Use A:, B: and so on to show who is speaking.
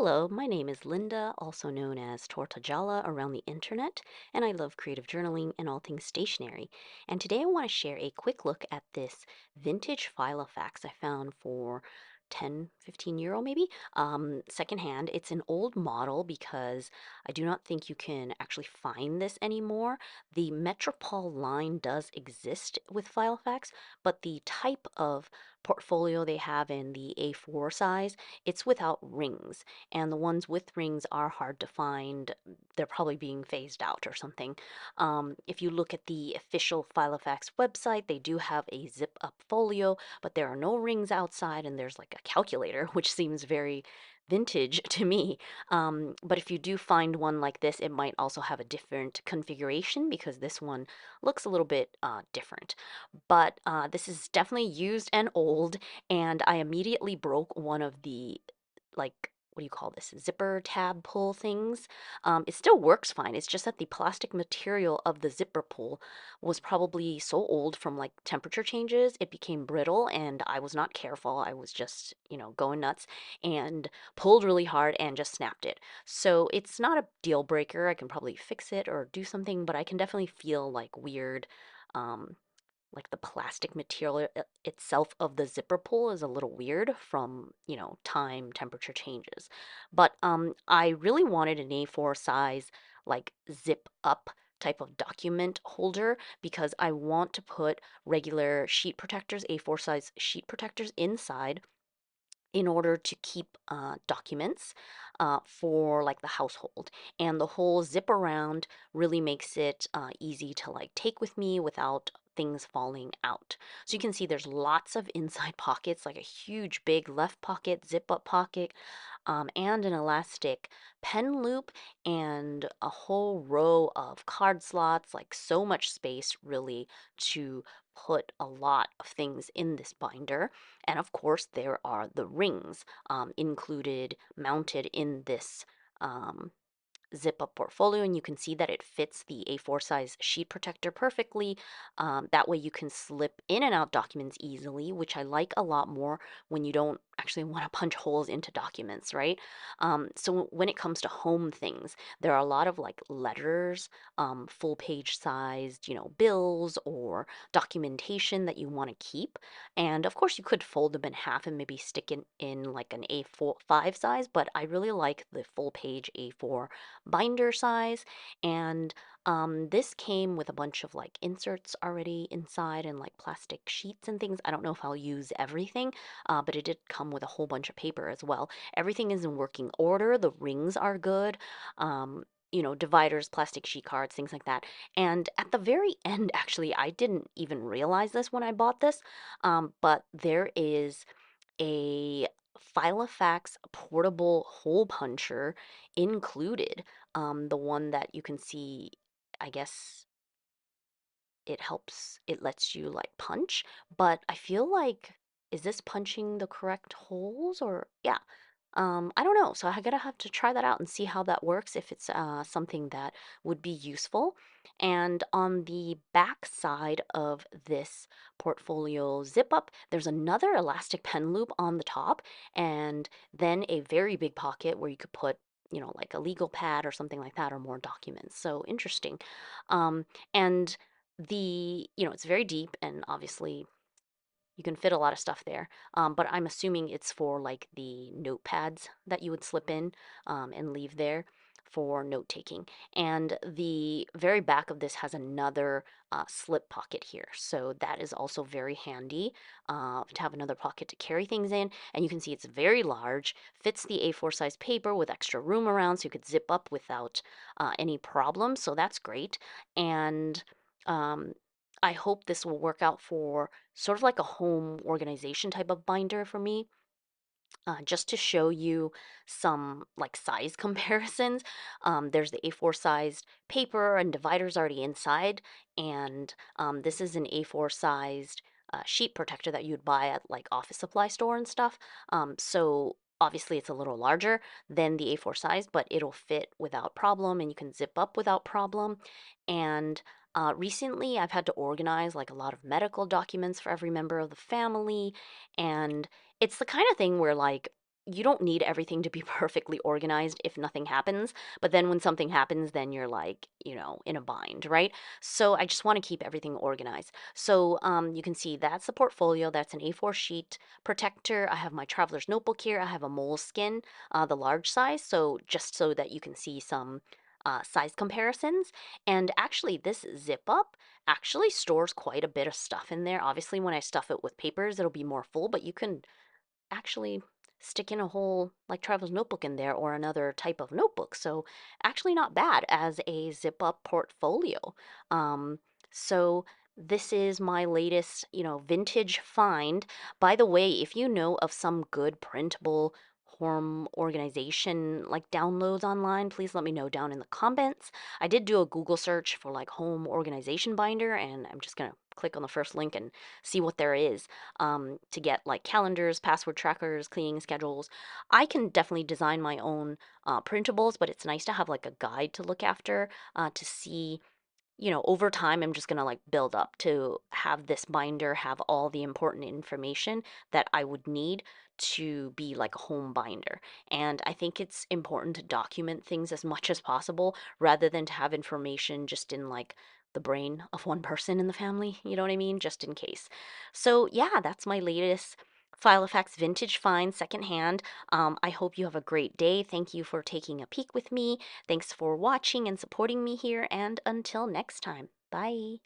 A: Hello, my name is Linda, also known as Tortajala around the internet, and I love creative journaling and all things stationery. And today I want to share a quick look at this vintage Filofax I found for 10, 15 euro maybe, secondhand. It's an old model because I do not think you can actually find this anymore. The Metropol line does exist with Filofax, but the type of portfolio they have in the A4 size, it's without rings, and the ones with rings are hard to find. They're probably being phased out or something. If you look at the official Filofax website, they do have a zip up folio, but there are no rings outside, and there's like a calculator, which seems very vintage to me. But if you do find one like this, it might also have a different configuration because this one looks a little bit different. But this is definitely used and old, and I immediately broke one of the, like, what do you call this, zipper tab pull things. It still works fine. It's just that the plastic material of the zipper pull was probably so old from like temperature changes, it became brittle, and I was not careful. I was just, going nuts and pulled really hard and just snapped it. So it's not a deal breaker. I can probably fix it or do something, but I can definitely feel like weird. Um, like the plastic material itself of the zipper pull is a little weird from, time, temperature changes. But I really wanted an A4 size, like zip up type of document holder because I want to put regular sheet protectors, A4 size sheet protectors inside in order to keep documents for like the household. And the whole zip around really makes it easy to like take with me without things falling out. So you can see there's lots of inside pockets, like a huge big left pocket, zip up pocket, and an elastic pen loop, and a whole row of card slots, like so much space really to put a lot of things in this binder. And of course, there are the rings included, mounted in this um, zip up portfolio, and you can see that it fits the A4 size sheet protector perfectly. That way you can slip in and out documents easily, which I like a lot more when you don't actually want to punch holes into documents, right? So when it comes to home things, there are a lot of like letters, full page sized, bills or documentation that you want to keep. And of course, you could fold them in half and maybe stick it in like an A4 5 size, but I really like the full page A4 binder size. And this came with a bunch of like inserts already inside and like plastic sheets and things. I don't know if I'll use everything, but it did come with a whole bunch of paper as well. Everything is in working order. The rings are good. Dividers, plastic sheet cards, things like that. And at the very end, actually, I didn't even realize this when I bought this, but there is a Filofax portable hole puncher included. The one that you can see, I guess it lets you like punch, but I feel like, is this punching the correct holes or, yeah. I don't know. So I gotta have to try that out and see how that works, if it's something that would be useful. And on the back side of this portfolio zip up, there's another elastic pen loop on the top, and then a very big pocket where you could put, like a legal pad or something like that, or more documents. So interesting. And it's very deep, and obviously you can fit a lot of stuff there. But I'm assuming it's for like the notepads that you would slip in and leave there for note taking. And the very back of this has another slip pocket here. So that is also very handy to have another pocket to carry things in. And you can see it's very large, fits the A4 size paper with extra room around, so you could zip up without any problem. So that's great. And um, I hope this will work out for sort of like a home organization type of binder for me. Just to show you some like size comparisons, there's the A4 sized paper and dividers already inside, and this is an A4 sized sheet protector that you'd buy at like office supply store and stuff. So obviously it's a little larger than the A4 size, but it'll fit without problem, and you can zip up without problem. And recently I've had to organize like a lot of medical documents for every member of the family, and it's the kind of thing where, like, you don't need everything to be perfectly organized if nothing happens. But then when something happens, then you're like, in a bind, right? So I just want to keep everything organized. So you can see that's the portfolio. That's an A4 sheet protector. I have my traveler's notebook here. I have a moleskin, the large size. So just so that you can see some size comparisons. And actually, this zip up actually stores quite a bit of stuff in there. Obviously, when I stuff it with papers, it'll be more full, but you can actually stick in a whole like traveler's notebook in there or another type of notebook. So actually not bad as a zip up portfolio. Um, so this is my latest, vintage find. By the way, if you know of some good printable home organization like downloads online, please let me know down in the comments. I did do a Google search for like home organization binder, and I'm just gonna click on the first link and see what there is to get like calendars, password trackers, cleaning schedules. I can definitely design my own printables, but it's nice to have like a guide to look after to see, over time, I'm just going to like build up to have this binder have all the important information that I would need to be like a home binder. And I think it's important to document things as much as possible rather than to have information just in like the brain of one person in the family, you know what I mean? Just in case. So, yeah, that's my latest Filofax vintage find secondhand. I hope you have a great day. Thank you for taking a peek with me. Thanks for watching and supporting me here, and until next time, bye.